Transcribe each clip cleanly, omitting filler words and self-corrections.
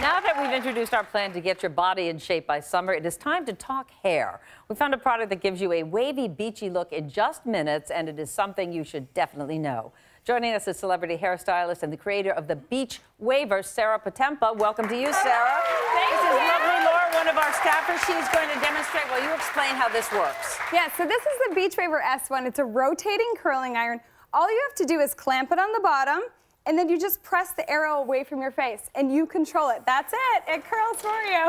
Now that we've introduced our plan to get your body in shape by summer, it is time to talk hair. We found a product that gives you a wavy, beachy look in just minutes, and it is something you should definitely know. Joining us is celebrity hairstylist and the creator of the Beachwaver, Sarah Potempa. Welcome to you, Sarah. Thank you. This is lovely Laura, one of our staffers. She's going to demonstrate while you explain how this works. Yeah, so this is the Beachwaver S1. It's a rotating curling iron. All you have to do is clamp it on the bottom, and then you just press the arrow away from your face, and you control it. That's it. It curls for you.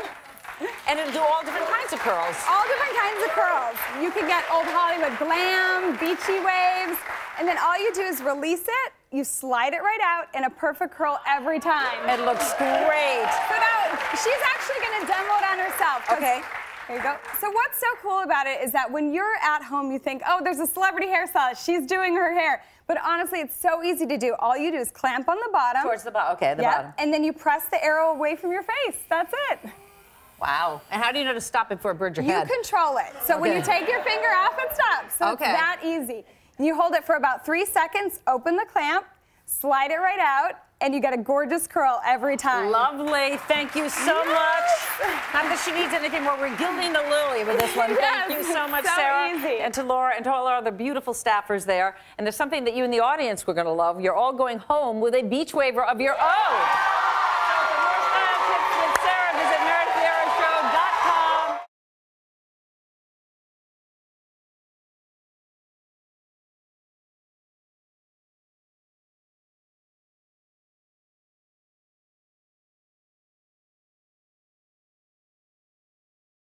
And it'll do all different kinds of curls. All different kinds of curls. You can get old Hollywood glam, beachy waves, and then all you do is release it, you slide it right out, and a perfect curl every time. It looks great. So now, she's actually going to demo it on herself. Okay. There you go. So what's so cool about it is that when you're at home, you think, oh, there's a celebrity hairstylist. She's doing her hair. But honestly, it's so easy to do. All you do is clamp on the bottom. Towards the bottom. Okay, the bottom. And then you press the arrow away from your face. That's it. Wow. And how do you know to stop before it burns your head? You control it. So when you take your finger off, it stops. So it's that easy. You hold it for about 3 seconds, open the clamp, slide it right out, and you get a gorgeous curl every time. Lovely. Thank you so much. Not that she needs anything more. We're gilding the lily with this one. Thank you so much, Sarah. Easy. And to Laura and to all our other beautiful staffers there. And there's something that you and the audience were going to love. You're all going home with a Beachwaver of your own.